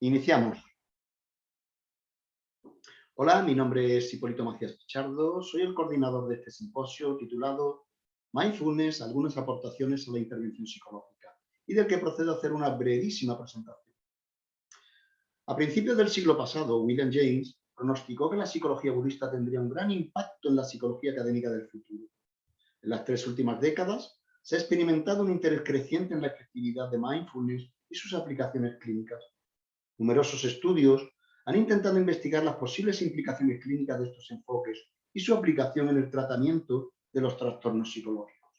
Iniciamos. Hola, mi nombre es Hipólito Macías Pichardo, soy el coordinador de este simposio titulado Mindfulness, algunas aportaciones a la intervención psicológica, y del que procedo a hacer una brevísima presentación. A principios del siglo pasado, William James pronosticó que la psicología budista tendría un gran impacto en la psicología académica del futuro. En las 3 últimas décadas se ha experimentado un interés creciente en la efectividad de mindfulness y sus aplicaciones clínicas. Numerosos estudios han intentado investigar las posibles implicaciones clínicas de estos enfoques y su aplicación en el tratamiento de los trastornos psicológicos.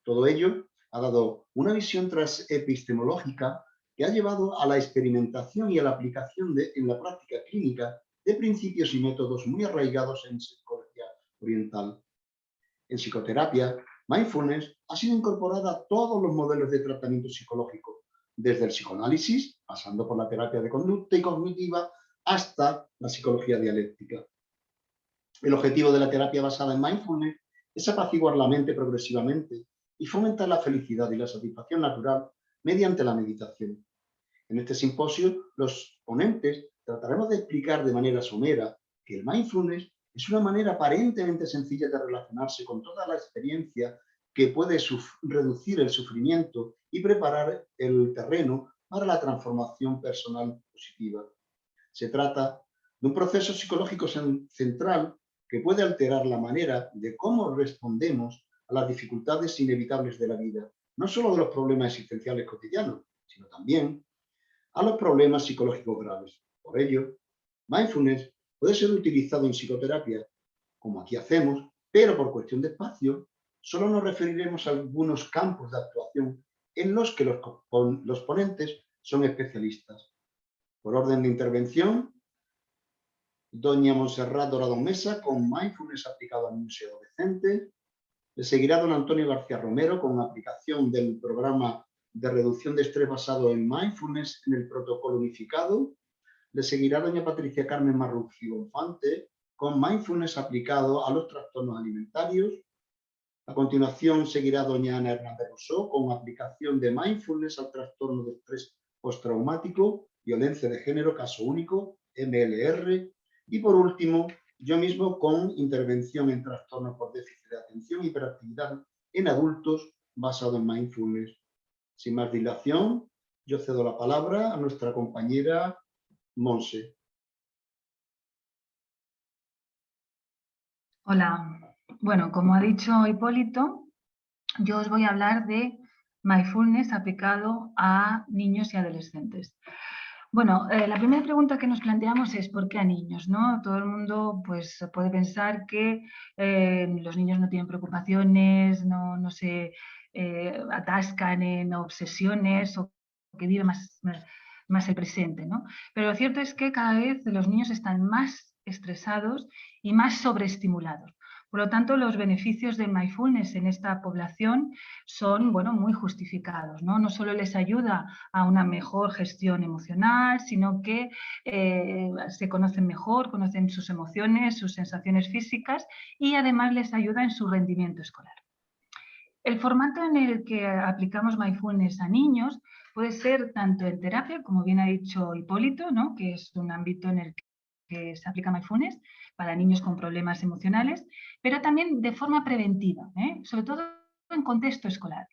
Todo ello ha dado una visión epistemológica que ha llevado a la experimentación y a la aplicación en la práctica clínica de principios y métodos muy arraigados en psicología oriental. En psicoterapia, mindfulness ha sido incorporada a todos los modelos de tratamiento psicológico, desde el psicoanálisis, pasando por la terapia de conducta y cognitiva, hasta la psicología dialéctica. El objetivo de la terapia basada en mindfulness es apaciguar la mente progresivamente y fomentar la felicidad y la satisfacción natural mediante la meditación. En este simposio, los ponentes trataremos de explicar de manera somera que el mindfulness es una manera aparentemente sencilla de relacionarse con toda la experiencia que puede reducir el sufrimiento y preparar el terreno para la transformación personal positiva. Se trata de un proceso psicológico central que puede alterar la manera de cómo respondemos a las dificultades inevitables de la vida, no solo de los problemas existenciales cotidianos, sino también a los problemas psicológicos graves. Por ello, mindfulness puede ser utilizado en psicoterapia, como aquí hacemos, pero por cuestión de espacio, solo nos referiremos a algunos campos de actuación en los que los ponentes son especialistas. Por orden de intervención, doña Montserrat Dorado Mesa con mindfulness aplicado al niños y adolescentes. Le seguirá don Antonio García Romero con aplicación del programa de reducción de estrés basado en mindfulness en el protocolo unificado. Le seguirá doña Patricia Carmen Marrufí Bonfante con mindfulness aplicado a los trastornos alimentarios. A continuación seguirá doña Ana Hernández Rousseau con aplicación de mindfulness al trastorno de estrés postraumático, violencia de género, caso único, MLR. Y por último, yo mismo con intervención en trastornos por déficit de atención y hiperactividad en adultos basado en mindfulness. Sin más dilación, yo cedo la palabra a nuestra compañera Monse. Hola, bueno, como ha dicho Hipólito, yo os voy a hablar de mindfulness aplicado a niños y adolescentes. Bueno, la primera pregunta que nos planteamos es ¿por qué a niños? ¿No? Todo el mundo pues, puede pensar que los niños no tienen preocupaciones, no se atascan en obsesiones o que viven más el presente, ¿no? Pero lo cierto es que cada vez los niños están más estresados y más sobreestimulados. Por lo tanto, los beneficios del mindfulness en esta población son muy justificados, ¿no? No solo les ayuda a una mejor gestión emocional, sino que se conocen mejor, conocen sus emociones, sus sensaciones físicas y además les ayuda en su rendimiento escolar. El formato en el que aplicamos mindfulness a niños puede ser tanto en terapia, como bien ha dicho Hipólito, ¿no? Que es un ámbito en el que se aplica mindfulness para niños con problemas emocionales, pero también de forma preventiva, sobre todo en contexto escolar.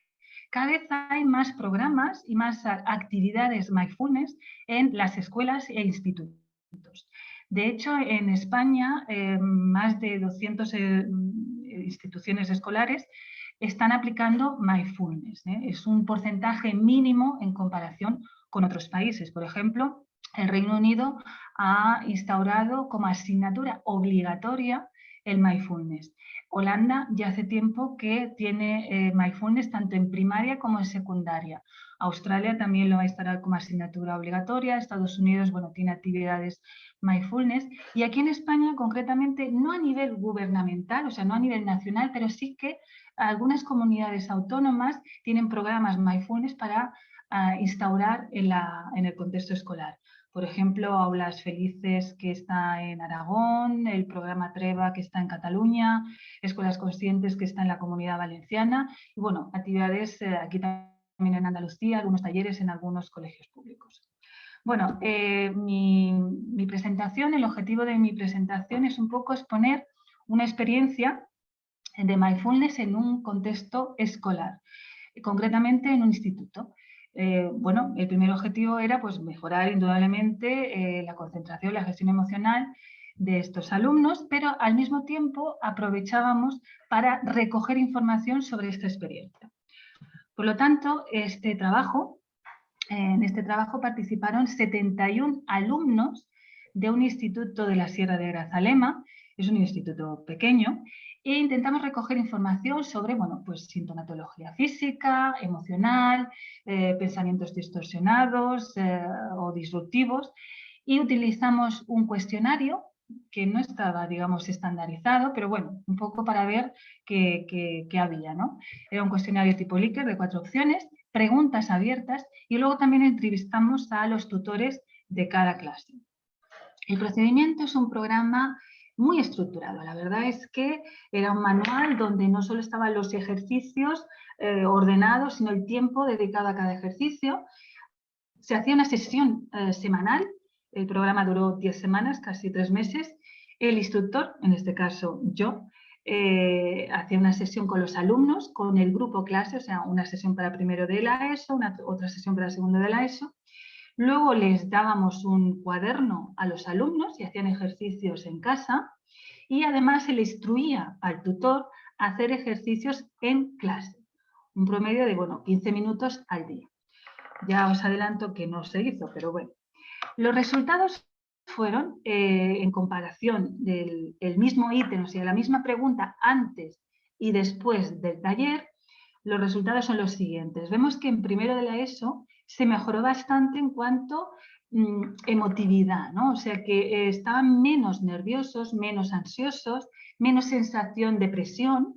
Cada vez hay más programas y más actividades mindfulness en las escuelas e institutos. De hecho, en España, más de 200 instituciones escolares están aplicando mindfulness. Es un porcentaje mínimo en comparación con otros países. Por ejemplo, el Reino Unido ha instaurado como asignatura obligatoria el mindfulness. Holanda ya hace tiempo que tiene mindfulness tanto en primaria como en secundaria. Australia también lo va a instaurar como asignatura obligatoria. Estados Unidos, tiene actividades mindfulness. Y aquí en España, concretamente, no a nivel gubernamental, o sea, no a nivel nacional, pero sí que algunas comunidades autónomas tienen programas mindfulness para instaurar en el contexto escolar. Por ejemplo, Aulas Felices, que está en Aragón, el programa Treva, que está en Cataluña, Escuelas Conscientes, que está en la Comunidad Valenciana, y actividades aquí también en Andalucía, algunos talleres en algunos colegios públicos. Bueno, mi presentación, el objetivo de mi presentación es un poco exponer una experiencia de mindfulness en un contexto escolar, concretamente en un instituto. Bueno, el primer objetivo era pues, mejorar indudablemente la concentración, la gestión emocional de estos alumnos, pero al mismo tiempo aprovechábamos para recoger información sobre esta experiencia. Por lo tanto, en este trabajo participaron 71 alumnos de un instituto de la Sierra de Grazalema, es un instituto pequeño, e intentamos recoger información sobre bueno, pues, sintomatología física, emocional, pensamientos distorsionados o disruptivos, y utilizamos un cuestionario que no estaba, digamos, estandarizado, pero bueno, un poco para ver qué había, ¿no? Era un cuestionario tipo Likert de 4 opciones, preguntas abiertas, y luego también entrevistamos a los tutores de cada clase. El procedimiento es un programa muy estructurado. La verdad es que era un manual donde no solo estaban los ejercicios ordenados, sino el tiempo dedicado a cada ejercicio. Se hacía una sesión semanal. El programa duró 10 semanas, casi 3 meses. El instructor, en este caso yo, hacía una sesión con los alumnos, con el grupo clase, o sea, una sesión para primero de la ESO, otra sesión para segundo de la ESO. Luego les dábamos un cuaderno a los alumnos y hacían ejercicios en casa, y además se le instruía al tutor a hacer ejercicios en clase, un promedio de 15 minutos al día. Ya os adelanto que no se hizo, pero bueno. Los resultados fueron, en comparación del mismo ítem, o sea, la misma pregunta antes y después del taller, los resultados son los siguientes. Vemos que en primero de la ESO se mejoró bastante en cuanto emotividad, ¿no? O sea, que estaban menos nerviosos, menos ansiosos, menos sensación de presión.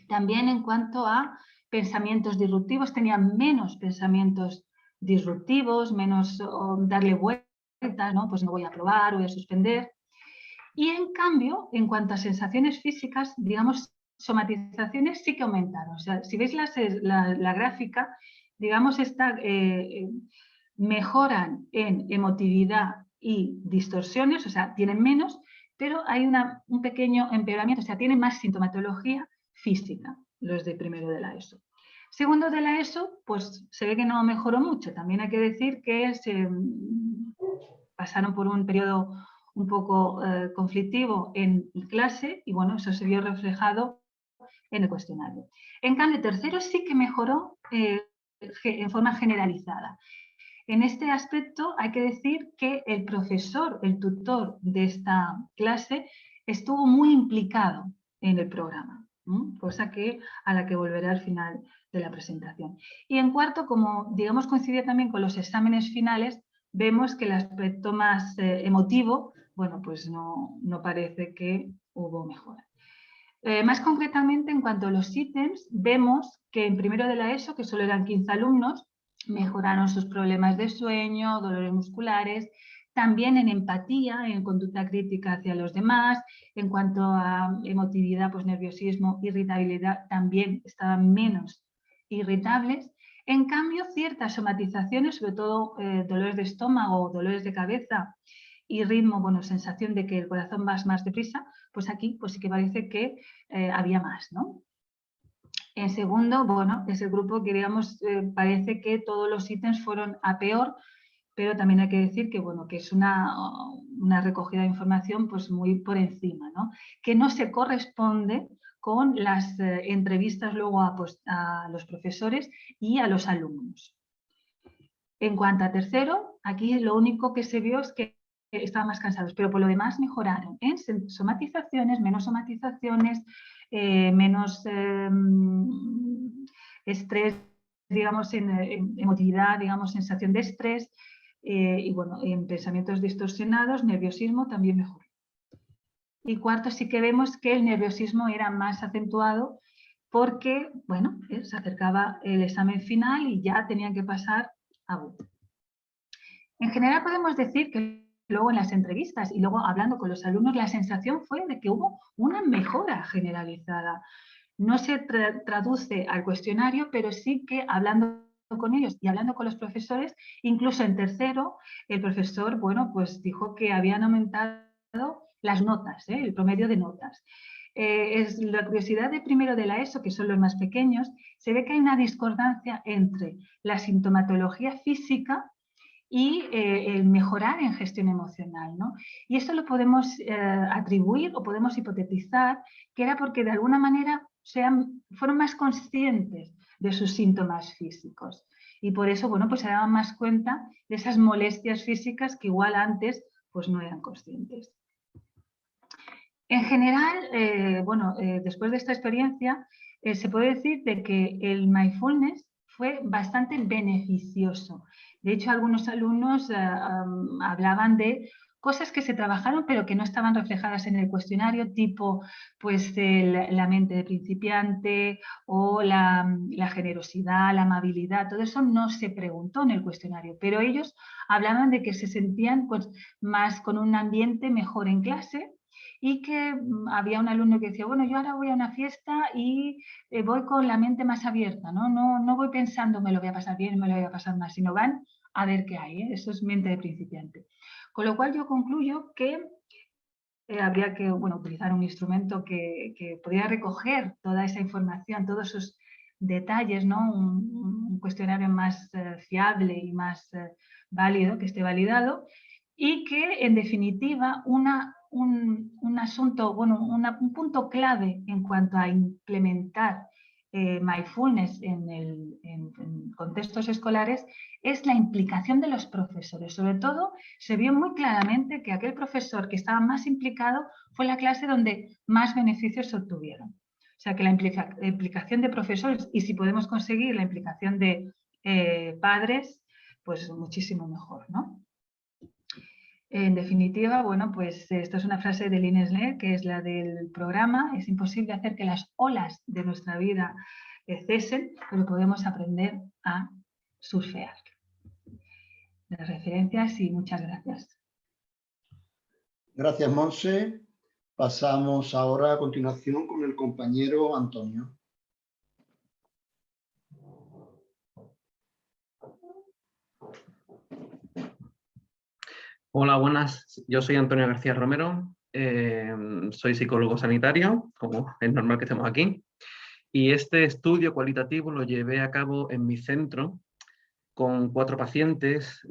También en cuanto a pensamientos disruptivos, tenían menos pensamientos disruptivos, menos darle vueltas, ¿no? Pues no voy a probar, voy a suspender. Y en cambio, en cuanto a sensaciones físicas, digamos, somatizaciones sí que aumentaron. O sea, si veis la gráfica, digamos, mejoran en emotividad y distorsiones, o sea, tienen menos, pero hay un pequeño empeoramiento, o sea, tienen más sintomatología física, los de primero de la ESO. Segundo de la ESO, pues se ve que no mejoró mucho. También hay que decir que se pasaron por un periodo un poco conflictivo en clase y bueno, eso se vio reflejado en el cuestionario. En cambio, tercero sí que mejoró en forma generalizada. En este aspecto hay que decir que el profesor, el tutor de esta clase, estuvo muy implicado en el programa, cosa a la que volveré al final de la presentación. Y en cuarto, como digamos coincide también con los exámenes finales, vemos que el aspecto más emotivo, bueno, pues no parece que hubo mejora. Más concretamente, en cuanto a los ítems, vemos que en primero de la ESO, que solo eran 15 alumnos, mejoraron sus problemas de sueño, dolores musculares, también en empatía, en conducta crítica hacia los demás, en cuanto a emotividad, pues nerviosismo, irritabilidad, también estaban menos irritables. En cambio, ciertas somatizaciones, sobre todo dolores de estómago, dolores de cabeza y ritmo, bueno, sensación de que el corazón va más deprisa, pues aquí pues sí que parece que había más, ¿no? En segundo, bueno, es el grupo que, digamos, parece que todos los ítems fueron a peor, pero también hay que decir que, bueno, que es una recogida de información pues muy por encima, ¿no? Que no se corresponde con las entrevistas luego a los profesores y a los alumnos. En cuanto a tercero, aquí lo único que se vio es que estaban más cansados, pero por lo demás mejoraron en somatizaciones, menos somatizaciones, menos estrés, digamos, en emotividad, digamos, sensación de estrés, y bueno, en pensamientos distorsionados, nerviosismo también mejoró. Y cuarto, sí que vemos que el nerviosismo era más acentuado porque, bueno, se acercaba el examen final y ya tenían que pasar a BUP. En general podemos decir que luego en las entrevistas y luego hablando con los alumnos, la sensación fue de que hubo una mejora generalizada. No se traduce al cuestionario, pero sí que hablando con ellos y hablando con los profesores, incluso en tercero, el profesor, bueno, pues dijo que habían aumentado las notas, el promedio de notas. Es la curiosidad de primero de la ESO, que son los más pequeños, se ve que hay una discordancia entre la sintomatología física y el mejorar en gestión emocional, ¿no? Y esto lo podemos atribuir o podemos hipotetizar que era porque de alguna manera fueron más conscientes de sus síntomas físicos y por eso, bueno, pues se daban más cuenta de esas molestias físicas que igual antes pues no eran conscientes. En general, después de esta experiencia, se puede decir de que el mindfulness fue bastante beneficioso. De hecho, algunos alumnos hablaban de cosas que se trabajaron pero que no estaban reflejadas en el cuestionario, tipo pues la mente de principiante o la generosidad, la amabilidad, todo eso no se preguntó en el cuestionario, pero ellos hablaban de que se sentían pues, más con un ambiente mejor en clase y que había un alumno que decía, bueno, yo ahora voy a una fiesta y voy con la mente más abierta, ¿no? No voy pensando me lo voy a pasar bien, me lo voy a pasar mal, sino van a ver qué hay, ¿eh? Eso es mente de principiante. Con lo cual yo concluyo que habría que utilizar un instrumento que pudiera recoger toda esa información, todos esos detalles, ¿no? Un cuestionario más fiable y más válido, que esté validado, y que en definitiva un asunto, un punto clave en cuanto a implementar mindfulness en contextos escolares es la implicación de los profesores. Sobre todo, se vio muy claramente que aquel profesor que estaba más implicado fue la clase donde más beneficios se obtuvieron. O sea, que la implicación de profesores, y si podemos conseguir la implicación de padres, pues muchísimo mejor, ¿no? En definitiva, bueno, pues esto es una frase de Ines Ler, que es la del programa. Es imposible hacer que las olas de nuestra vida cesen, pero podemos aprender a surfear. Las referencias y muchas gracias. Gracias, Monse. Pasamos ahora a continuación con el compañero Antonio. Hola, buenas. Yo soy Antonio García Romero. Soy psicólogo sanitario, como es normal que estemos aquí. Y este estudio cualitativo lo llevé a cabo en mi centro con 4 pacientes,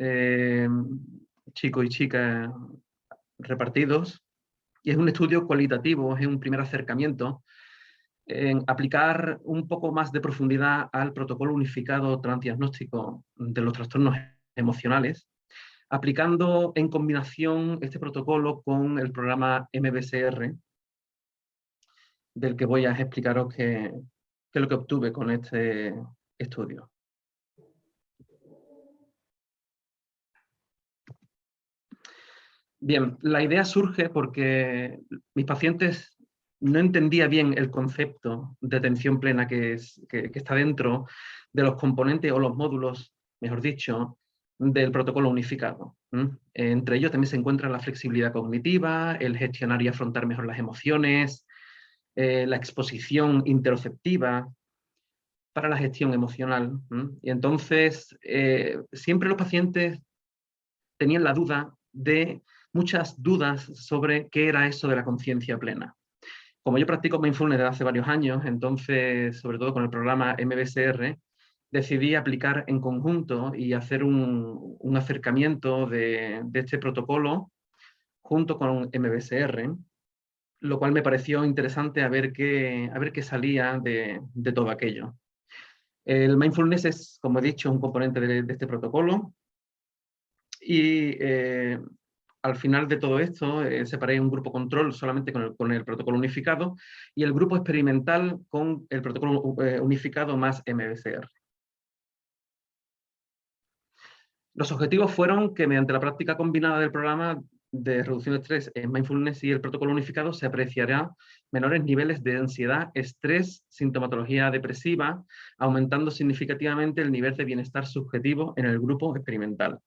chico y chica repartidos. Y es un estudio cualitativo, es un primer acercamiento en aplicar un poco más de profundidad al protocolo unificado transdiagnóstico de los trastornos emocionales, aplicando en combinación este protocolo con el programa MBSR, del que voy a explicaros qué es lo que obtuve con este estudio. Bien, la idea surge porque mis pacientes no entendían bien el concepto de atención plena que está dentro de los componentes o los módulos, mejor dicho, del protocolo unificado. Entre ellos también se encuentra la flexibilidad cognitiva, el gestionar y afrontar mejor las emociones, la exposición interoceptiva para la gestión emocional. Y entonces, siempre los pacientes tenían la duda de muchas dudas sobre qué era eso de la conciencia plena. Como yo practico mindfulness desde hace varios años, entonces, sobre todo con el programa MBSR, decidí aplicar en conjunto y hacer un acercamiento de este protocolo junto con MBSR, lo cual me pareció interesante a ver qué salía de todo aquello. El mindfulness es, como he dicho, un componente de este protocolo y al final de todo esto separé un grupo control solamente con el protocolo unificado y el grupo experimental con el protocolo unificado más MBSR. Los objetivos fueron que mediante la práctica combinada del programa de reducción de estrés en mindfulness y el protocolo unificado se apreciará menores niveles de ansiedad, estrés, sintomatología depresiva, aumentando significativamente el nivel de bienestar subjetivo en el grupo experimental.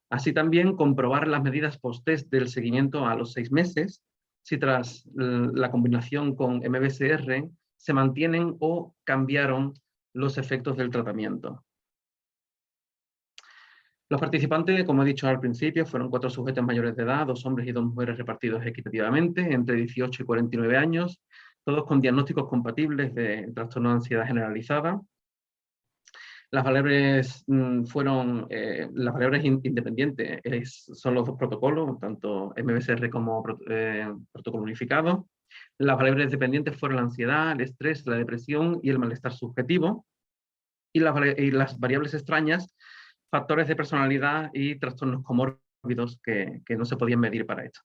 Así también comprobar las medidas post-test del seguimiento a los 6 meses, si tras la combinación con MBSR se mantienen o cambiaron los efectos del tratamiento. Los participantes, como he dicho al principio, fueron 4 sujetos mayores de edad, 2 hombres y 2 mujeres repartidos equitativamente, entre 18 y 49 años, todos con diagnósticos compatibles de trastorno de ansiedad generalizada. Las variables las variables independientes son los 2 protocolos, tanto MBSR como protocolo unificado. Las variables dependientes fueron la ansiedad, el estrés, la depresión y el malestar subjetivo. Y las variables extrañas, factores de personalidad y trastornos comórbidos que no se podían medir para esto.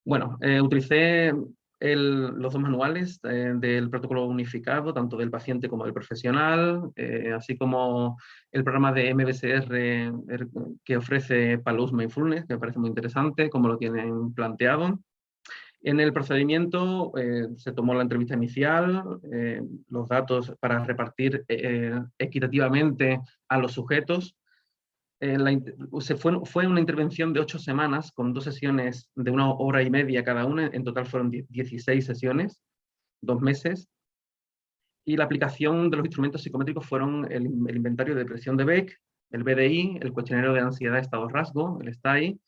Bueno, utilicé los 2 manuales del protocolo unificado, tanto del paciente como del profesional, así como el programa de MBSR que ofrece Palouse Mindfulness, que me parece muy interesante, como lo tienen planteado. En el procedimiento se tomó la entrevista inicial, los datos para repartir equitativamente a los sujetos. Fue una intervención de 8 semanas con 2 sesiones de 1 hora y media cada una. En total fueron 16 sesiones, 2 meses. Y la aplicación de los instrumentos psicométricos fueron el inventario de depresión de Beck, el BDI, el cuestionario de ansiedad estado rasgo, el STAI,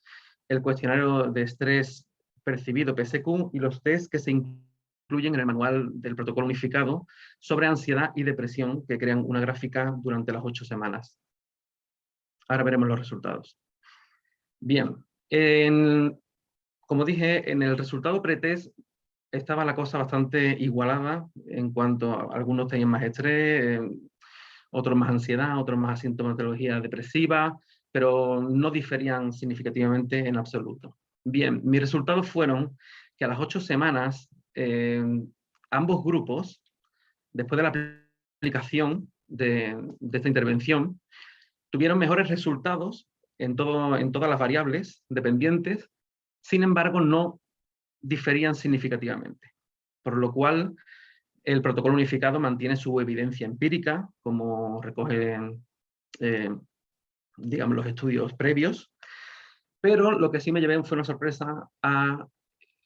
el cuestionario de estrés percibido, PSQ, y los test que se incluyen en el manual del protocolo unificado sobre ansiedad y depresión, que crean una gráfica durante las 8 semanas. Ahora veremos los resultados. Bien, como dije, en el resultado pretest estaba la cosa bastante igualada en cuanto a algunos tenían más estrés, otros más ansiedad, otros más sintomatología depresiva, pero no diferían significativamente en absoluto. Bien, mis resultados fueron que a las 8 semanas ambos grupos, después de la aplicación de esta intervención, tuvieron mejores resultados en todas las variables dependientes, sin embargo no diferían significativamente, por lo cual el protocolo unificado mantiene su evidencia empírica, como recogen digamos, los estudios previos, pero lo que sí me llevé fue una sorpresa a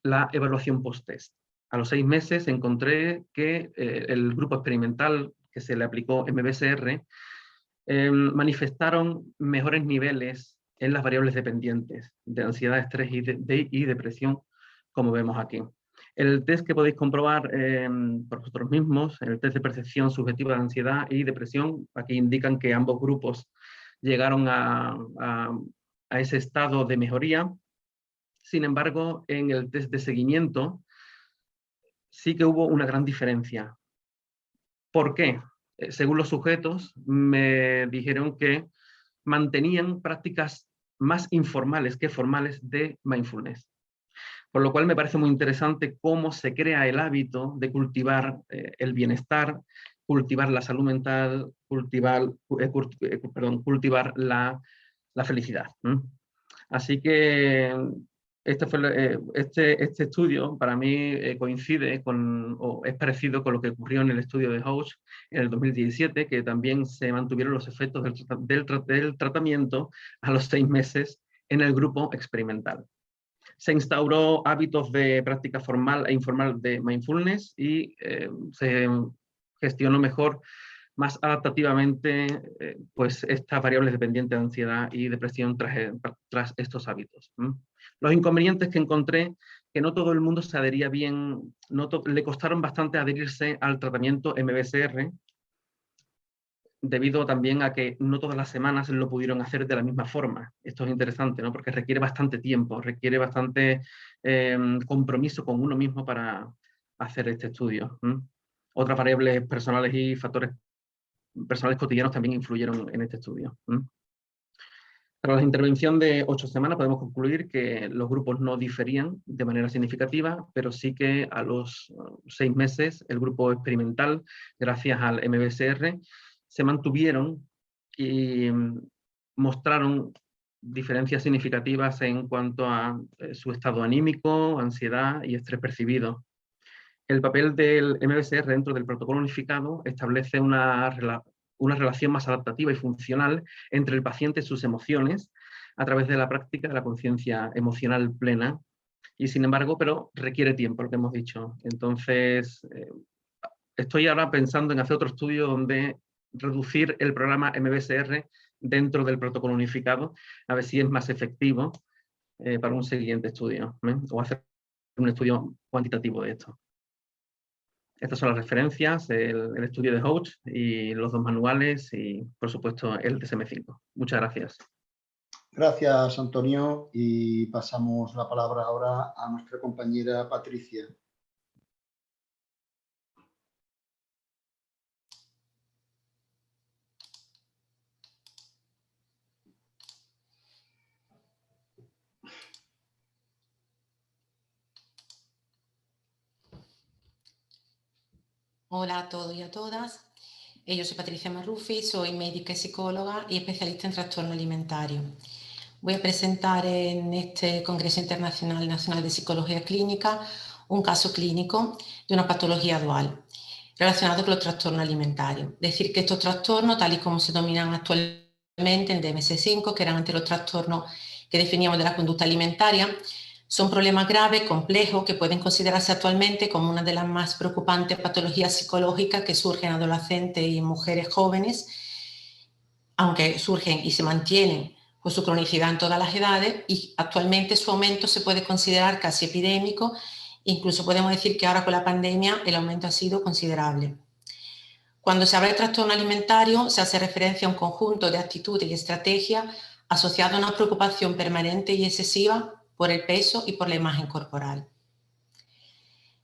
la evaluación post-test. A los 6 meses encontré que el grupo experimental que se le aplicó MBSR manifestaron mejores niveles en las variables dependientes de ansiedad, estrés y depresión, como vemos aquí. El test que podéis comprobar por vosotros mismos, el test de percepción subjetiva de ansiedad y depresión, aquí indican que ambos grupos llegaron a ese estado de mejoría. Sin embargo, en el test de seguimiento sí que hubo una gran diferencia. ¿Por qué? Según los sujetos, me dijeron que mantenían prácticas más informales que formales de mindfulness. Por lo cual me parece muy interesante cómo se crea el hábito de cultivar el bienestar, cultivar la salud mental, cultivar la felicidad. Así que este estudio para mí coincide o es parecido con lo que ocurrió en el estudio de House en el 2017, que también se mantuvieron los efectos del tratamiento a los 6 meses en el grupo experimental. Se instauró hábitos de práctica formal e informal de mindfulness y se gestionó mejor, más adaptativamente, pues estas variables dependientes de ansiedad y depresión tras estos hábitos. Los inconvenientes que encontré, que no todo el mundo se adhería bien, le costaron bastante adherirse al tratamiento MBSR, debido también a que no todas las semanas lo pudieron hacer de la misma forma. Esto es interesante, ¿no? Porque requiere bastante tiempo, requiere bastante compromiso con uno mismo para hacer este estudio. Otras variables personales y factores personales cotidianos también influyeron en este estudio. Tras la intervención de 8 semanas podemos concluir que los grupos no diferían de manera significativa, pero sí que a los 6 meses el grupo experimental, gracias al MBSR, se mantuvieron y mostraron diferencias significativas en cuanto a su estado anímico, ansiedad y estrés percibido. El papel del MBSR dentro del protocolo unificado establece una relación más adaptativa y funcional entre el paciente y sus emociones a través de la práctica de la conciencia emocional plena, y sin embargo, pero requiere tiempo, lo que hemos dicho. Entonces, estoy ahora pensando en hacer otro estudio donde reducir el programa MBSR dentro del protocolo unificado, a ver si es más efectivo para un siguiente estudio, o hacer un estudio cuantitativo de esto. Estas son las referencias, el estudio de Hodge y los 2 manuales y, por supuesto, el DSM-5. Muchas gracias. Gracias, Antonio. Y pasamos la palabra ahora a nuestra compañera Patricia. Hola a todos y a todas. Yo soy Patricia Marrufi, soy médica y psicóloga y especialista en trastorno alimentario. Voy a presentar en este Congreso Internacional Nacional de Psicología Clínica un caso clínico de una patología dual relacionado con los trastornos alimentarios. Decir que estos trastornos, tal y como se dominan actualmente en DMS5, que eran antes los trastornos que definíamos de la conducta alimentaria, son problemas graves, complejos, que pueden considerarse actualmente como una de las más preocupantes patologías psicológicas que surgen en adolescentes y mujeres jóvenes, aunque surgen y se mantienen por su cronicidad en todas las edades, y actualmente su aumento se puede considerar casi epidémico. Incluso podemos decir que ahora con la pandemia el aumento ha sido considerable. Cuando se habla de trastorno alimentario, se hace referencia a un conjunto de actitudes y estrategias asociadas a una preocupación permanente y excesiva por el peso y por la imagen corporal.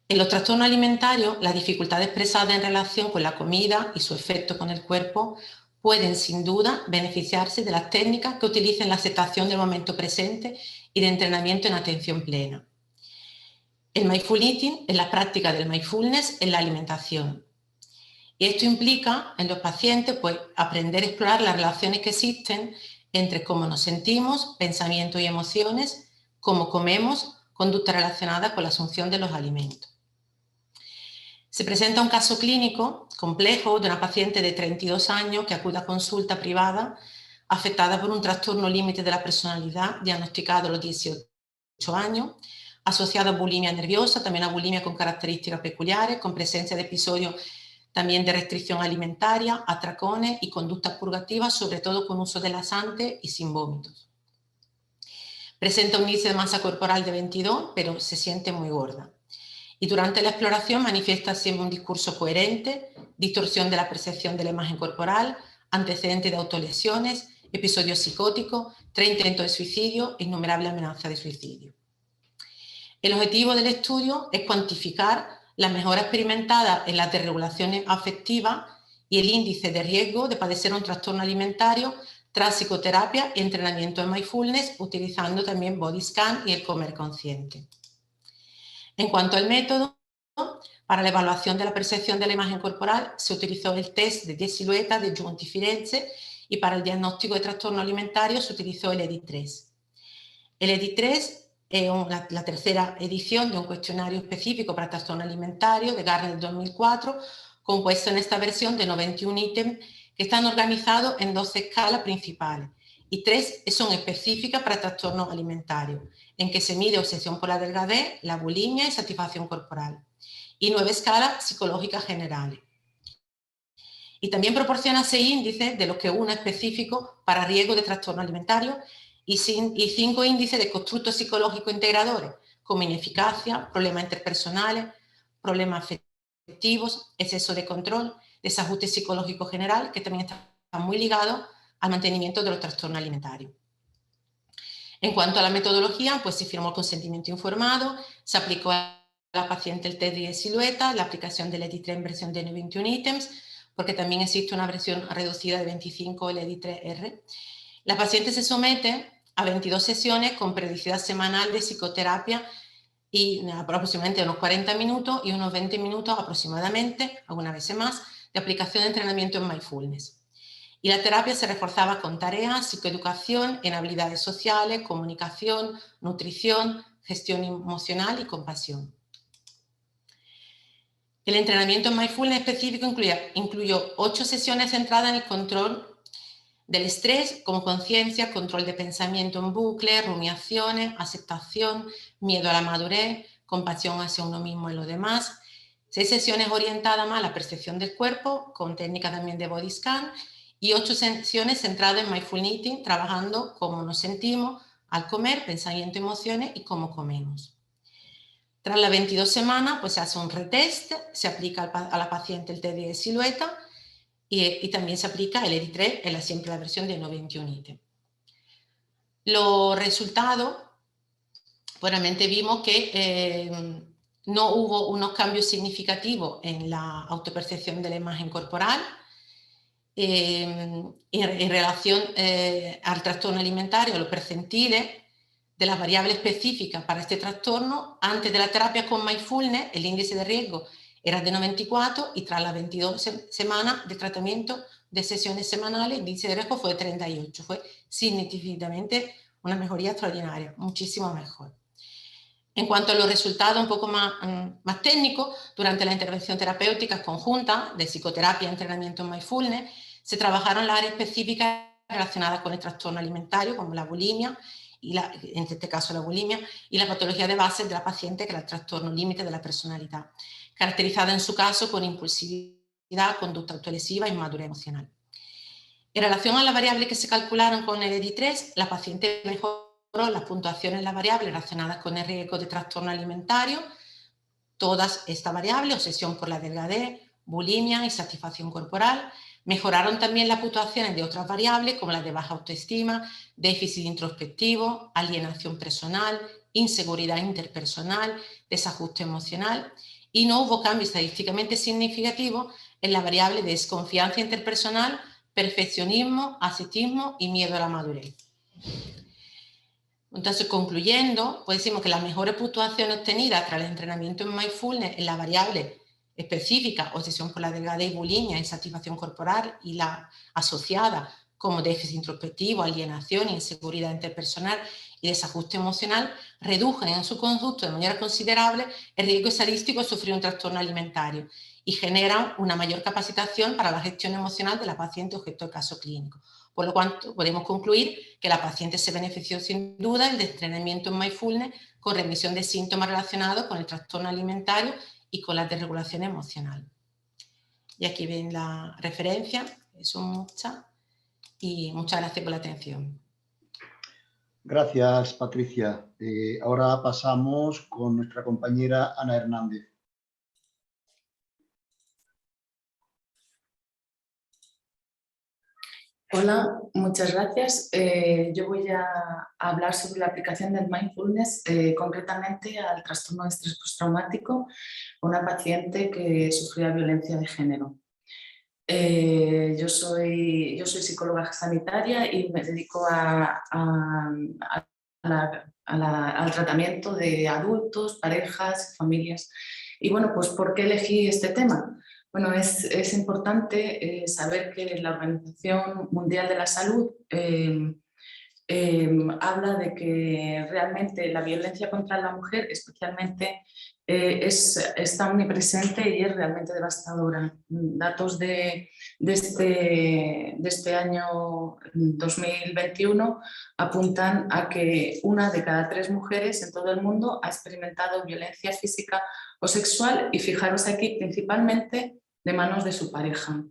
En los trastornos alimentarios, las dificultades expresadas en relación con la comida y su efecto con el cuerpo pueden, sin duda, beneficiarse de las técnicas que utilicen la aceptación del momento presente y de entrenamiento en atención plena. El mindful eating es la práctica del mindfulness en la alimentación. Y esto implica en los pacientes aprender a explorar las relaciones que existen entre cómo nos sentimos, pensamientos y emociones, cómo comemos, conducta relacionada con la asunción de los alimentos. Se presenta un caso clínico complejo de una paciente de 32 años que acude a consulta privada afectada por un trastorno límite de la personalidad diagnosticado a los 18 años, asociado a bulimia nerviosa, también a bulimia con características peculiares, con presencia de episodios también de restricción alimentaria, atracones y conductas purgativas, sobre todo con uso de laxantes y sin vómitos. Presenta un índice de masa corporal de 22, pero se siente muy gorda. Y durante la exploración manifiesta siempre un discurso coherente, distorsión de la percepción de la imagen corporal, antecedentes de autolesiones, episodios psicóticos, 3 intentos de suicidio e innumerables amenazas de suicidio. El objetivo del estudio es cuantificar la mejora experimentada en las desregulaciones afectivas y el índice de riesgo de padecer un trastorno alimentario tras psicoterapia y entrenamiento en mindfulness, utilizando también body scan y el comer consciente. En cuanto al método, para la evaluación de la percepción de la imagen corporal se utilizó el test de 10 siluetas de Giunti Firenze y para el diagnóstico de trastorno alimentario se utilizó el EDI-3. El EDI-3 es la tercera edición de un cuestionario específico para trastorno alimentario de Garner del 2004, compuesto en esta versión de 91 ítems que están organizados en 12 escalas principales y 3 son específicas para trastornos alimentarios, en que se mide obsesión por la delgadez, la bulimia y satisfacción corporal, y 9 escalas psicológicas generales. Y también proporciona 6 índices, de los que uno específico para riesgo de trastorno alimentario y 5 índices de constructos psicológicos integradores, como ineficacia, problemas interpersonales, problemas afectivos, exceso de control, desajuste psicológico general, que también está muy ligado al mantenimiento de los trastornos alimentarios. En cuanto a la metodología, pues se firmó el consentimiento informado, se aplicó a la paciente el test de silueta, la aplicación del EDI-3 en versión de 21 ítems, porque también existe una versión reducida de 25, el EDI-3R. La paciente se somete a 22 sesiones con periodicidad semanal de psicoterapia y aproximadamente unos 40 minutos y unos 20 minutos aproximadamente, algunas veces más, de aplicación de entrenamiento en mindfulness. Y la terapia se reforzaba con tareas, psicoeducación en habilidades sociales, comunicación, nutrición, gestión emocional y compasión. El entrenamiento en mindfulness específico incluyó 8 sesiones centradas en el control del estrés, como conciencia, control de pensamiento en bucle, rumiaciones, aceptación, miedo a la madurez, compasión hacia uno mismo y los demás, 6 sesiones orientadas más a la percepción del cuerpo, con técnicas también de body scan, y 8 sesiones centradas en mindful eating, trabajando cómo nos sentimos al comer, pensamiento, emociones y cómo comemos. Tras las 22 semanas, pues se hace un retest, se aplica a la paciente el test de silueta y también se aplica el EDI3 en siempre la versión de 921 ítem. Los resultados, pues realmente vimos que no hubo unos cambios significativos en la autopercepción de la imagen corporal en relación al trastorno alimentario, a los percentiles de las variables específicas para este trastorno. Antes de la terapia con mindfulness, el índice de riesgo era de 94 y tras las 22 semanas de tratamiento de sesiones semanales, el índice de riesgo fue de 38. Fue significativamente una mejoría extraordinaria, muchísimo mejor. En cuanto a los resultados un poco más técnicos, durante la intervención terapéutica conjunta de psicoterapia y entrenamiento en mindfulness, se trabajaron las áreas específicas relacionadas con el trastorno alimentario, como la bulimia, en este caso la bulimia, y la patología de base de la paciente, que era el trastorno límite de la personalidad, caracterizada en su caso por impulsividad, conducta autolesiva e inmadurez emocional. En relación a las variables que se calcularon con el EDI3, la paciente mejoró las puntuaciones en las variables relacionadas con el riesgo de trastorno alimentario. Todas estas variables, obsesión por la delgadez, bulimia y satisfacción corporal, mejoraron también las puntuaciones de otras variables como las de baja autoestima, déficit introspectivo, alienación personal, inseguridad interpersonal, desajuste emocional, y no hubo cambio estadísticamente significativo en la variable de desconfianza interpersonal, perfeccionismo, ascetismo y miedo a la madurez. Entonces, concluyendo, pues decimos que las mejores puntuaciones obtenidas tras el entrenamiento en mindfulness en la variable específica, obsesión por la delgadez, bulimia, insatisfacción corporal, y la asociada como déficit introspectivo, alienación, inseguridad interpersonal y desajuste emocional, redujen en su conjunto de manera considerable el riesgo estadístico de sufrir un trastorno alimentario y generan una mayor capacitación para la gestión emocional de la paciente objeto de caso clínico. Por lo cual, podemos concluir que la paciente se benefició sin duda del entrenamiento en mindfulness con remisión de síntomas relacionados con el trastorno alimentario y con la desregulación emocional. Y aquí ven la referencia, son muchas, y muchas gracias por la atención. Gracias, Patricia. Ahora pasamos con nuestra compañera Ana Hernández. Hola, muchas gracias. Yo voy a hablar sobre la aplicación del mindfulness, concretamente al trastorno de estrés postraumático, una paciente que sufría violencia de género. Yo soy psicóloga sanitaria y me dedico al tratamiento de adultos, parejas, familias. Y bueno, pues ¿por qué elegí este tema? Bueno, es importante saber que la Organización Mundial de la Salud habla de que realmente la violencia contra la mujer especialmente está omnipresente y es realmente devastadora. Datos de este año 2021 apuntan a que 1 de cada 3 mujeres en todo el mundo ha experimentado violencia física o sexual, y fijaros aquí, principalmente de manos de su pareja.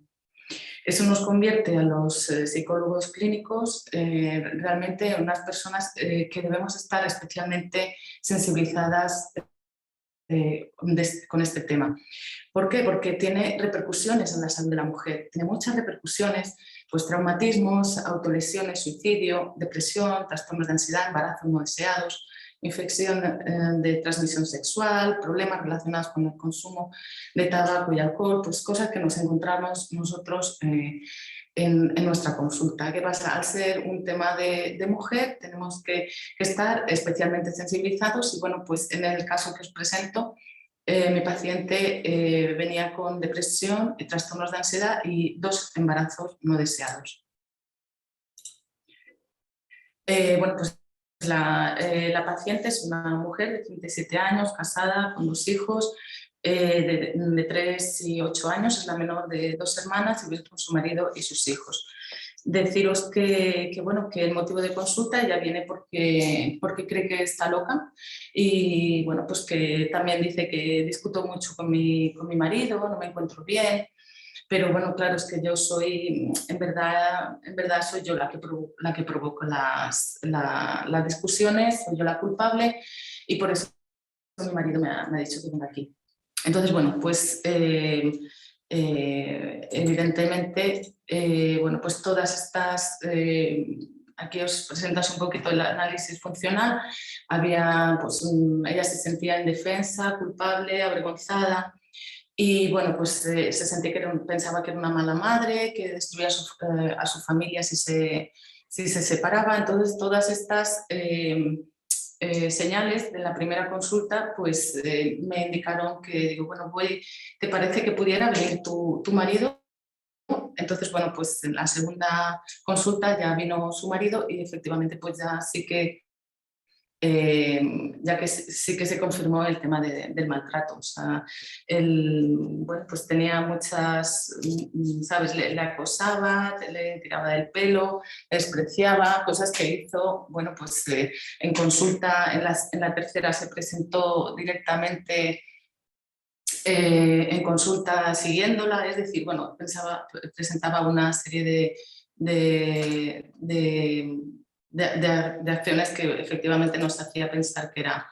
Eso nos convierte a los psicólogos clínicos realmente en unas personas que debemos estar especialmente sensibilizadas con este tema. ¿Por qué? Porque tiene repercusiones en la salud de la mujer, tiene muchas repercusiones, pues traumatismos, autolesiones, suicidio, depresión, trastornos de ansiedad, embarazos no deseados, infección de transmisión sexual, problemas relacionados con el consumo de tabaco y alcohol, pues cosas que nos encontramos nosotros en nuestra consulta. ¿Qué pasa? Al ser un tema de mujer tenemos que estar especialmente sensibilizados y bueno, pues en el caso que os presento, mi paciente venía con depresión, trastornos de ansiedad y 2 embarazos no deseados. Bueno, pues la paciente es una mujer de 37 años, casada, con 2 hijos, de 3 y 8 años, es la menor de 2 hermanas y vive con su marido y sus hijos. deciros bueno, que el motivo de consulta ella viene porque cree que está loca y bueno, pues que también dice que discuto mucho con mi marido, no me encuentro bien, pero bueno, claro, es que yo soy, en verdad soy yo la que provoco las discusiones, soy yo la culpable y por eso mi marido me ha dicho que venga aquí. Entonces, bueno, pues evidentemente, bueno, pues todas estas, aquí os presentamos un poquito el análisis funcional, había, pues ella se sentía indefensa, culpable, avergonzada y bueno, pues se sentía pensaba que era una mala madre, que destruía a su familia si se separaba, entonces todas estas señales de la primera consulta pues me indicaron que, digo, bueno, ¿te parece que pudiera venir tu marido? Entonces, bueno, pues en la segunda consulta ya vino su marido y efectivamente pues ya sí que ya que sí que se confirmó el tema del maltrato. O sea, bueno, pues tenía muchas, ¿sabes? Le acosaba, le tiraba del pelo, le despreciaba, cosas que hizo, bueno, pues en consulta, en la tercera se presentó directamente en consulta siguiéndola, es decir, bueno, presentaba una serie de acciones que efectivamente nos hacía pensar que era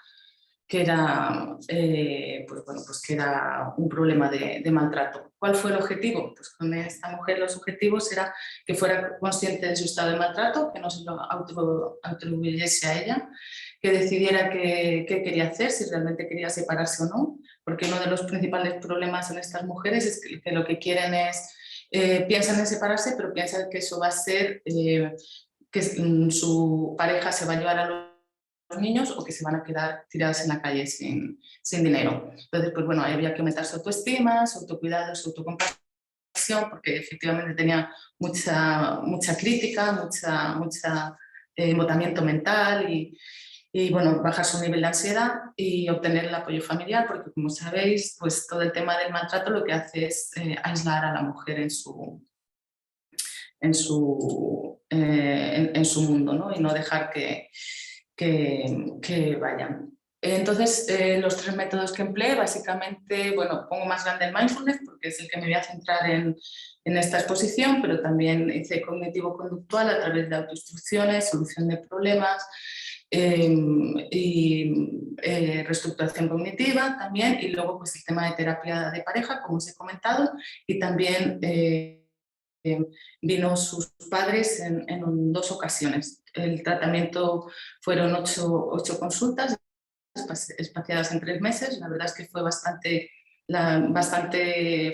un problema de maltrato. ¿Cuál fue el objetivo? Pues con esta mujer los objetivos era que fuera consciente de su estado de maltrato, que no se lo atribuyese a ella, que decidiera qué quería hacer, si realmente quería separarse o no, porque uno de los principales problemas en estas mujeres es que lo que quieren es, piensan en separarse, pero piensan que eso va a ser que su pareja se va a llevar a los niños o que se van a quedar tiradas en la calle sin dinero. Entonces, pues bueno, había que aumentar su autoestima, su autocuidado, su autocompasión, porque efectivamente tenía mucha crítica, mucha embotamiento mental y bueno, bajar su nivel de ansiedad y obtener el apoyo familiar, porque como sabéis, pues todo el tema del maltrato lo que hace es aislar a la mujer en su mundo, ¿no? Y no dejar que vayan. Entonces, los tres métodos que empleé, básicamente, bueno, pongo más grande el mindfulness porque es el que me voy a centrar en esta exposición, pero también hice cognitivo-conductual a través de autoinstrucciones, solución de problemas y reestructuración cognitiva también, y luego pues el tema de terapia de pareja, como os he comentado, y también vino sus padres en 2 ocasiones. El tratamiento fueron 8 consultas espaciadas en 3 meses. La verdad es que fue bastante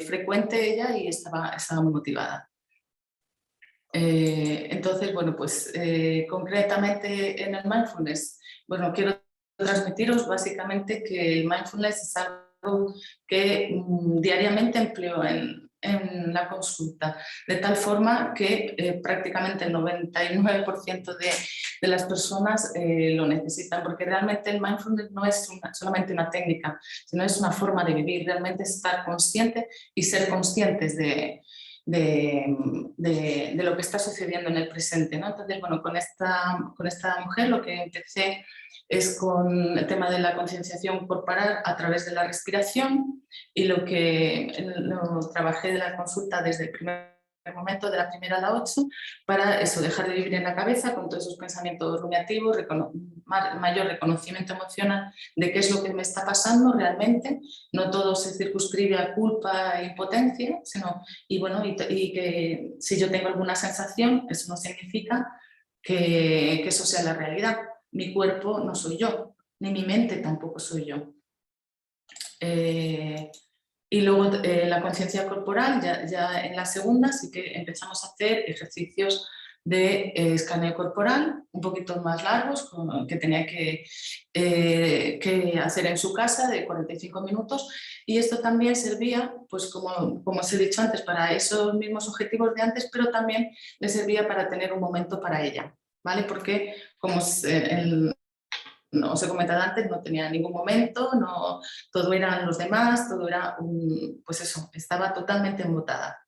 frecuente ella y estaba muy motivada. Entonces, bueno, pues concretamente en el mindfulness, bueno, quiero transmitiros básicamente que el mindfulness es algo que diariamente empleo en la consulta, de tal forma que prácticamente el 99% de las personas lo necesitan, porque realmente el mindfulness no es solamente una técnica, sino es una forma de vivir, realmente estar consciente y ser conscientes de lo que está sucediendo en el presente, ¿no? Entonces, bueno, con esta mujer lo que empecé es con el tema de la concienciación corporal a través de la respiración y lo trabajé de la consulta desde el primer momento, de la primera a la 8, para eso, dejar de vivir en la cabeza con todos esos pensamientos rumiativos, mayor reconocimiento emocional de qué es lo que me está pasando realmente. No todo se circunscribe a culpa e impotencia, sino, y que si yo tengo alguna sensación, eso no significa que eso sea la realidad. Mi cuerpo no soy yo, ni mi mente tampoco soy yo. Y luego la conciencia corporal, ya en la segunda sí que empezamos a hacer ejercicios de escaneo corporal, un poquito más largos, que tenía que hacer en su casa, de 45 minutos, y esto también servía, pues como os he dicho antes, para esos mismos objetivos de antes, pero también le servía para tener un momento para ella, ¿vale? Porque como no os he comentado antes, no tenía ningún momento, todo eran los demás, todo era pues eso, estaba totalmente embotada.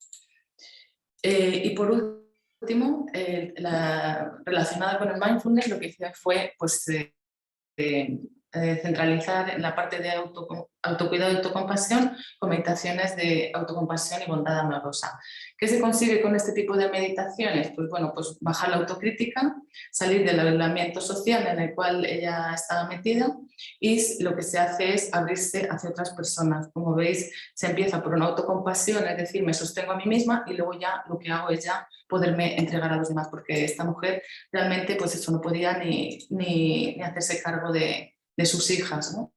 Y por último, relacionada con el mindfulness, lo que hice fue pues, centralizar en la parte de autocuidado y autocompasión con meditaciones de autocompasión y bondad amorosa. ¿Qué se consigue con este tipo de meditaciones? Pues bueno, pues bajar la autocrítica, salir del aislamiento social en el cual ella estaba metida, y lo que se hace es abrirse hacia otras personas. Como veis, se empieza por una autocompasión, es decir, me sostengo a mí misma, y luego ya lo que hago es ya poderme entregar a los demás, porque esta mujer realmente pues eso, no podía ni hacerse cargo de sus hijas, ¿no?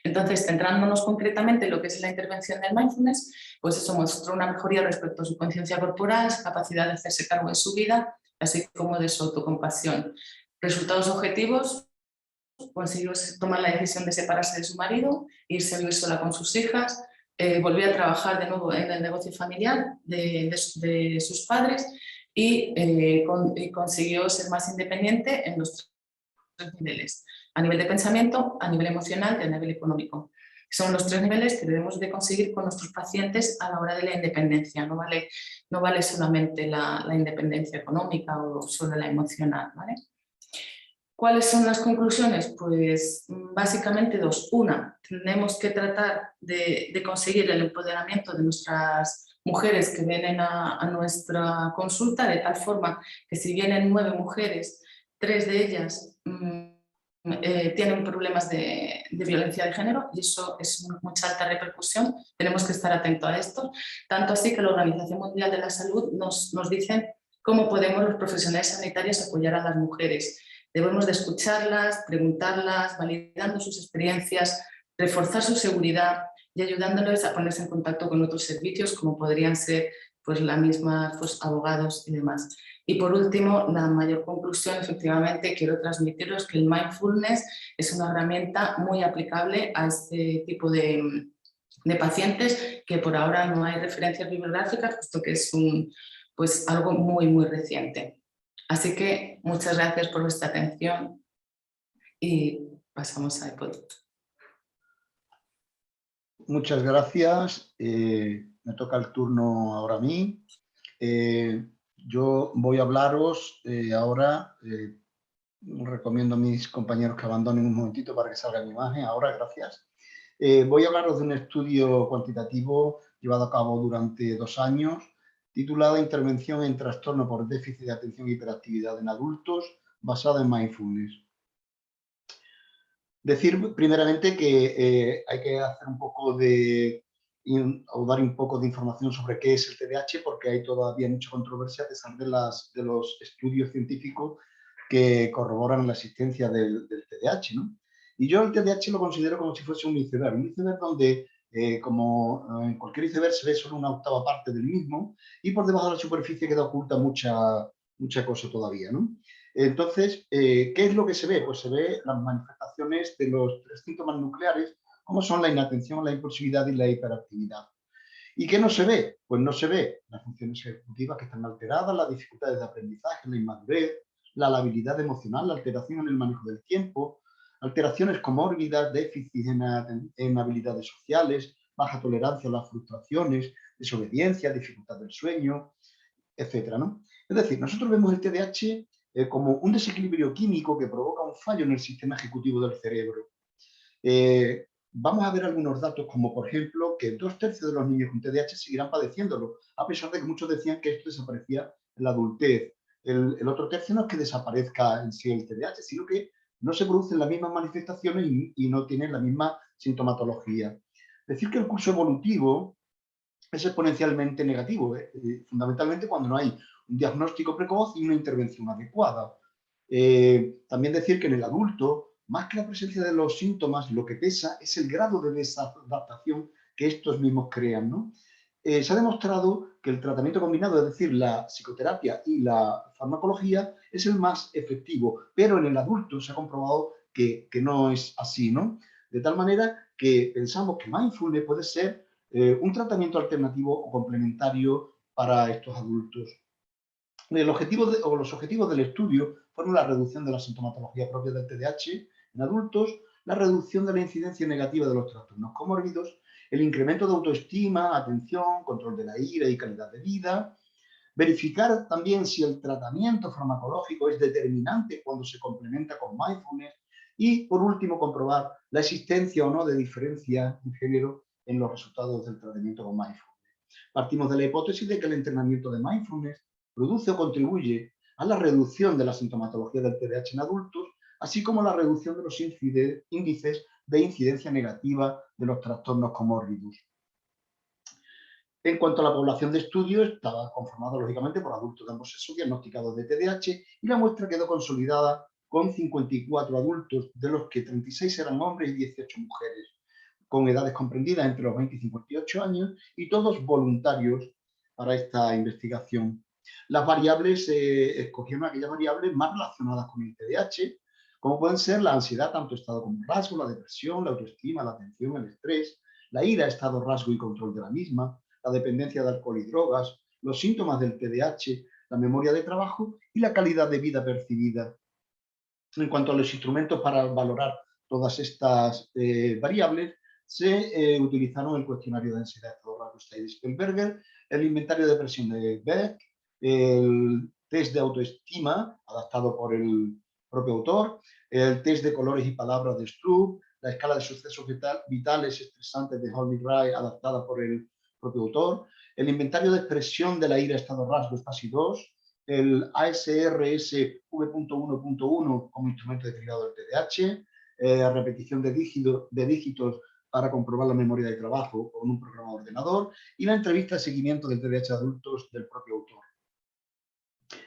Entonces, centrándonos concretamente en lo que es la intervención del mindfulness, pues eso mostró una mejoría respecto a su conciencia corporal, su capacidad de hacerse cargo de su vida, así como de su autocompasión. Resultados objetivos: consiguió tomar la decisión de separarse de su marido, irse a vivir sola con sus hijas, volvió a trabajar de nuevo en el negocio familiar de sus padres, y consiguió ser más independiente en los tres niveles: a nivel de pensamiento, a nivel emocional y a nivel económico. Son los tres niveles que debemos de conseguir con nuestros pacientes a la hora de la independencia. No vale solamente la independencia económica o solo la emocional, ¿vale? ¿Cuáles son las conclusiones? Pues básicamente dos. Una, tenemos que tratar de conseguir el empoderamiento de nuestras mujeres que vienen a nuestra consulta, de tal forma que si vienen 9 mujeres, 3 de ellas tienen problemas de violencia de género, y eso es mucha alta repercusión. Tenemos que estar atentos a esto, tanto así que la Organización Mundial de la Salud nos dice cómo podemos los profesionales sanitarios apoyar a las mujeres. Debemos de escucharlas, preguntarlas, validando sus experiencias, reforzar su seguridad y ayudándoles a ponerse en contacto con otros servicios, como podrían ser pues, la misma, pues, abogados y demás. Y por último, la mayor conclusión, efectivamente, quiero transmitiros que el mindfulness es una herramienta muy aplicable a este tipo de pacientes, que por ahora no hay referencias bibliográficas, puesto que es pues algo muy, muy reciente. Así que muchas gracias por vuestra atención y pasamos a Hipólito. Muchas gracias. Me toca el turno ahora a mí. Yo voy a hablaros ahora. Recomiendo a mis compañeros que abandonen un momentito para que salga mi imagen. Ahora, gracias. Voy a hablaros de un estudio cuantitativo llevado a cabo durante 2 años, titulado Intervención en trastorno por déficit de atención e hiperactividad en adultos, basado en mindfulness. Decir primeramente que hay que hacer un poco o dar un poco de información sobre qué es el TDAH, porque hay todavía mucha controversia a pesar de los estudios científicos que corroboran la existencia del TDAH, ¿no? Y yo el TDAH lo considero como si fuese un iceberg donde, como en cualquier iceberg, se ve solo una octava parte del mismo, y por debajo de la superficie queda oculta mucha cosa todavía, ¿no? Entonces, ¿qué es lo que se ve? Pues se ve las manifestaciones de los 3 síntomas nucleares, como son la inatención, la impulsividad y la hiperactividad. ¿Y qué no se ve? Pues no se ve las funciones ejecutivas que están alteradas, las dificultades de aprendizaje, la inmadurez, la labilidad emocional, la alteración en el manejo del tiempo, alteraciones comórbidas, déficit en habilidades sociales, baja tolerancia a las frustraciones, desobediencia, dificultad del sueño, etcétera, ¿no? Es decir, nosotros vemos el TDAH como un desequilibrio químico que provoca un fallo en el sistema ejecutivo del cerebro. Vamos a ver algunos datos, como por ejemplo que 2/3 de los niños con TDAH seguirán padeciéndolo, a pesar de que muchos decían que esto desaparecía en la adultez. El otro tercio no es que desaparezca en sí el TDAH, sino que no se producen las mismas manifestaciones y no tienen la misma sintomatología. Decir que el curso evolutivo es exponencialmente negativo, fundamentalmente cuando no hay un diagnóstico precoz y una intervención adecuada. También decir que en el adulto, más que la presencia de los síntomas, lo que pesa es el grado de desadaptación que estos mismos crean, ¿no? Se ha demostrado que el tratamiento combinado, es decir, la psicoterapia y la farmacología, es el más efectivo, pero en el adulto se ha comprobado que no es así, ¿no? De tal manera que pensamos que mindfulness puede ser un tratamiento alternativo o complementario para estos adultos. Los objetivos del estudio fueron la reducción de la sintomatología propia del TDAH en adultos, la reducción de la incidencia negativa de los trastornos comórbidos, el incremento de autoestima, atención, control de la ira y calidad de vida, Verificar también si el tratamiento farmacológico es determinante cuando se complementa con mindfulness. Y, por último, comprobar la existencia o no de diferencia de género en los resultados del tratamiento con mindfulness. Partimos de la hipótesis de que el entrenamiento de mindfulness produce o contribuye a la reducción de la sintomatología del TDAH en adultos, así como la reducción de los índices de incidencia negativa de los trastornos comórbidos. En cuanto a la población de estudio, estaba conformada lógicamente por adultos de ambos sexos diagnosticados de TDAH y la muestra quedó consolidada con 54 adultos, de los que 36 eran hombres y 18 mujeres, con edades comprendidas entre los 20 y 58 años y todos voluntarios para esta investigación. Las variables, escogieron aquellas variables más relacionadas con el TDAH, como pueden ser la ansiedad, tanto estado como rasgo, la depresión, la autoestima, la atención, el estrés, la ira, estado, rasgo y control de la misma, la dependencia de alcohol y drogas, los síntomas del TDAH, la memoria de trabajo y la calidad de vida percibida. En cuanto a los instrumentos para valorar todas estas variables, se utilizaron el cuestionario de ansiedad, de Spellberger, el inventario de presión de Beck, el test de autoestima adaptado por el propio autor, el test de colores y palabras de Stroop, la escala de sucesos vitales estresantes de Holly Wright adaptada por el propio autor, el inventario de expresión de la ira, estado, rasgo, FASI 2, el ASRS V.1.1 como instrumento derivado del TDAH, repetición de dígitos para comprobar la memoria de trabajo con un programa de ordenador y la entrevista de seguimiento del TDAH de adultos del propio autor.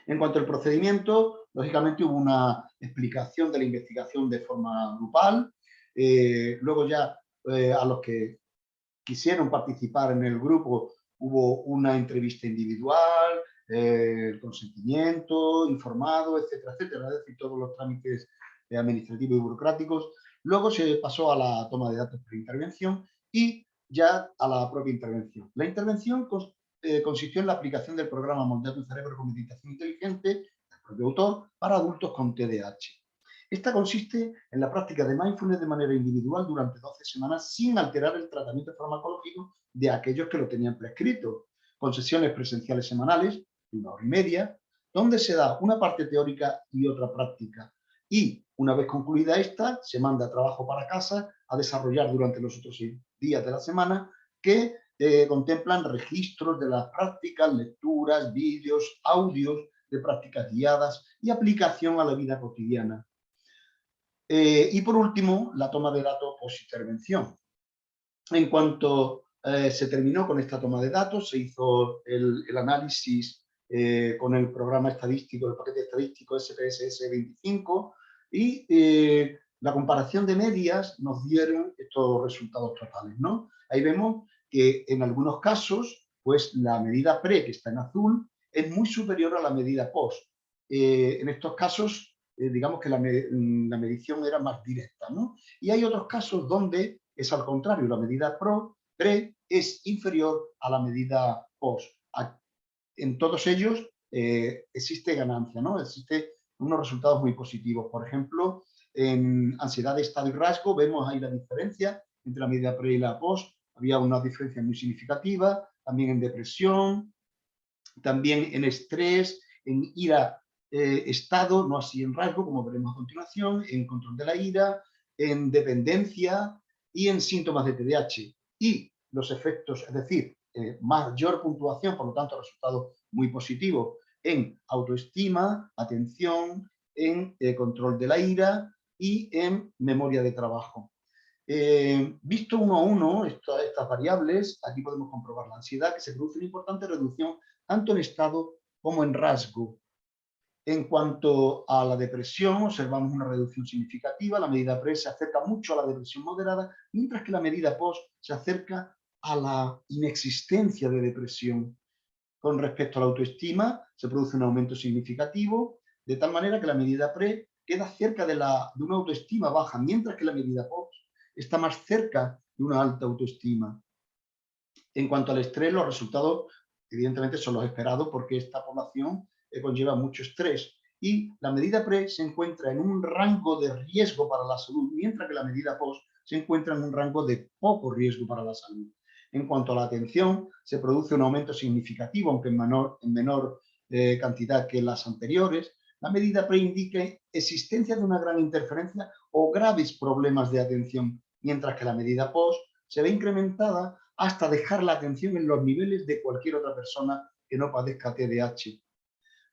En cuanto al procedimiento, lógicamente hubo una explicación de la investigación de forma grupal, luego ya a los que quisieron participar en el grupo hubo una entrevista individual, el consentimiento informado, etcétera, etcétera, es decir, todos los trámites administrativos y burocráticos. Luego se pasó a la toma de datos por intervención y ya a la propia intervención. La intervención consistió en la aplicación del programa Moldea tu cerebro con meditación inteligente, del propio autor, para adultos con TDAH. Esta consiste en la práctica de mindfulness de manera individual durante 12 semanas sin alterar el tratamiento farmacológico de aquellos que lo tenían prescrito, con sesiones presenciales semanales de 1 hora y media, donde se da una parte teórica y otra práctica. Y una vez concluida esta, se manda trabajo para casa a desarrollar durante los otros 6 días de la semana que contemplan registros de las prácticas, lecturas, vídeos, audios de prácticas guiadas y aplicación a la vida cotidiana. Y por último, la toma de datos post-intervención. En cuanto se terminó con esta toma de datos, se hizo el análisis con el programa estadístico, el paquete estadístico SPSS 25 y la comparación de medias nos dieron estos resultados totales, ¿no? Ahí vemos que en algunos casos, pues la medida pre, que está en azul, es muy superior a la medida post. En estos casos, digamos que la medición era más directa, ¿no? Y hay otros casos donde es al contrario, la medida pre es inferior a la medida post. En todos ellos existe ganancia, ¿no? Existen unos resultados muy positivos. Por ejemplo, en ansiedad, estado y rasgo vemos ahí la diferencia entre la medida pre y la post. Había una diferencia muy significativa. También en depresión, también en estrés, en ira, estado, no así en rasgo, como veremos a continuación, en control de la ira, en dependencia y en síntomas de TDAH. Y los efectos, es decir, mayor puntuación, por lo tanto, resultados muy positivos en autoestima, atención, en control de la ira y en memoria de trabajo. Visto uno a uno estas variables, aquí podemos comprobar la ansiedad, que se produce una importante reducción tanto en estado como en rasgo. En cuanto a la depresión, observamos una reducción significativa. La medida pre se acerca mucho a la depresión moderada, mientras que la medida post se acerca a la inexistencia de depresión. Con respecto a la autoestima, se produce un aumento significativo, de tal manera que la medida pre queda cerca de una autoestima baja, mientras que la medida post está más cerca de una alta autoestima. En cuanto al estrés, los resultados evidentemente son los esperados porque esta población conlleva mucho estrés y la medida pre se encuentra en un rango de riesgo para la salud, mientras que la medida post se encuentra en un rango de poco riesgo para la salud. En cuanto a la atención, se produce un aumento significativo, aunque en menor cantidad que las anteriores. La medida pre indica existencia de una gran interferencia o graves problemas de atención, mientras que la medida post se ve incrementada hasta dejar la atención en los niveles de cualquier otra persona que no padezca TDAH.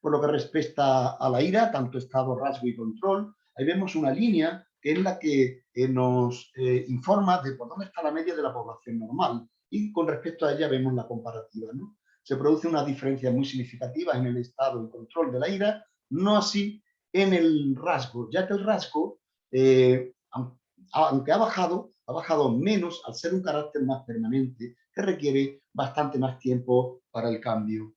Por lo que respecta a la ira, tanto estado, rasgo y control, ahí vemos una línea que es la que nos informa de por dónde está la media de la población normal, y con respecto a ella vemos la comparativa, ¿no? Se produce una diferencia muy significativa en el estado y control de la ira, no así en el rasgo, ya que el rasgo, aunque ha bajado menos al ser un carácter más permanente que requiere bastante más tiempo para el cambio.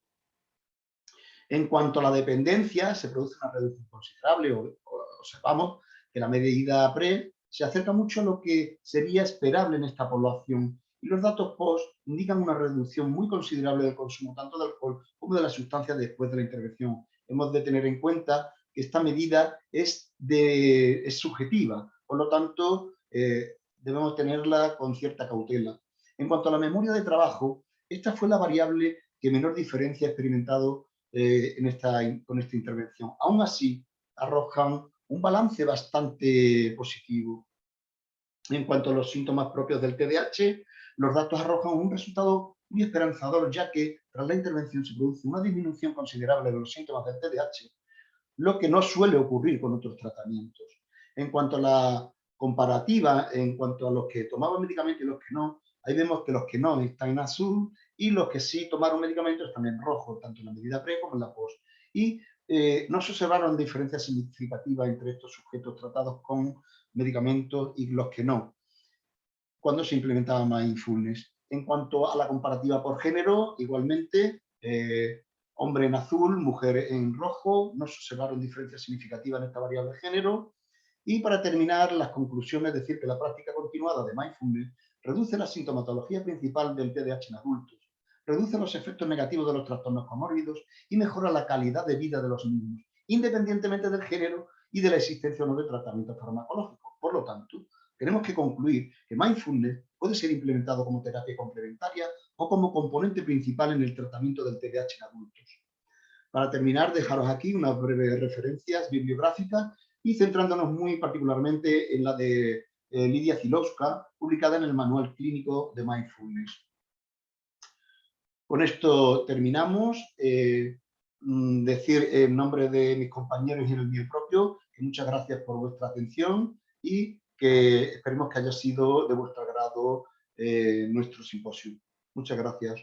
En cuanto a la dependencia, se produce una reducción considerable. Observamos que la medida pre se acerca mucho a lo que sería esperable en esta población, y los datos post indican una reducción muy considerable del consumo tanto de alcohol como de las sustancias después de la intervención. Hemos de tener en cuenta que esta medida es subjetiva, por lo tanto debemos tenerla con cierta cautela. En cuanto a la memoria de trabajo, esta fue la variable que menor diferencia ha experimentado con esta intervención. Aún así, arrojan un balance bastante positivo. En cuanto a los síntomas propios del TDAH, los datos arrojan un resultado muy esperanzador, ya que tras la intervención se produce una disminución considerable de los síntomas del TDAH, lo que no suele ocurrir con otros tratamientos. En cuanto a la comparativa, en cuanto a los que tomaban medicamentos y los que no, ahí vemos que los que no están en azul y los que sí tomaron medicamentos están en rojo, tanto en la medida pre como en la post. Y no se observaron diferencias significativas entre estos sujetos tratados con medicamentos y los que no, cuando se implementaba mindfulness. En cuanto a la comparativa por género, igualmente, hombre en azul, mujer en rojo, no se observaron diferencias significativas en esta variable de género. Y para terminar, las conclusiones, decir que la práctica continuada de mindfulness reduce la sintomatología principal del TDAH en adultos, reduce los efectos negativos de los trastornos comórbidos y mejora la calidad de vida de los niños, independientemente del género y de la existencia o no de tratamiento farmacológico. Por lo tanto, tenemos que concluir que mindfulness puede ser implementado como terapia complementaria o como componente principal en el tratamiento del TDAH en adultos. Para terminar, dejaros aquí unas breves referencias bibliográficas y centrándonos muy particularmente en la de Lidia Zilowska, publicada en el Manual Clínico de Mindfulness. Con esto terminamos. Decir en nombre de mis compañeros y en el mío propio que muchas gracias por vuestra atención y que esperemos que haya sido de vuestro agrado nuestro simposio. Muchas gracias.